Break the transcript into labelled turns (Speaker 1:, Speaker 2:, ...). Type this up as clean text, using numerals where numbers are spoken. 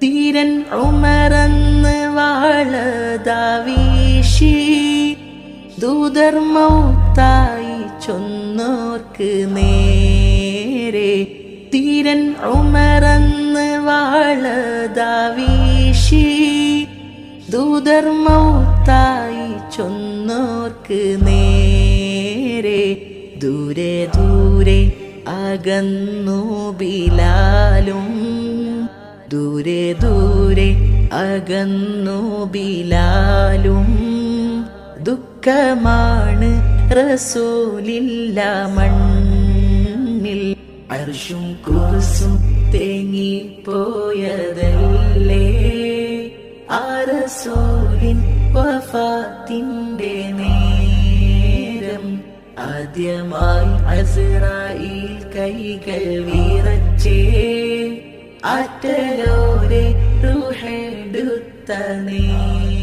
Speaker 1: തീരൻ ഉമറന്ന് വാളതാ വീശി ദൂതർ മൗത്തായി ചൊന്നോർക്ക് നേരെ. തീരൻ ഉമറന്ന് വാളതാ വീശി ദൂതർ മൗത്തായി ചൊന്നോർക്ക് നേരെ. ദൂരെ ദൂരെ അകന്നു ബിലാലും, ദൂരെ ദൂരെ അകന്നു ബിലാലും. ദുഃഖമാണ് റസൂലില്ല മണ്ണിൽ. അർശും കുർസും തേങ്ങിപ്പോയതല്ലേ ആ റസൂലിൻ വഫാത്തിന്റെ നേരം. ആദ്യമായി അസ്റായീൽ കൈകൾ വിറച്ചേ ആറ്റലോരെ റൂഹെടുത്ത നേരം.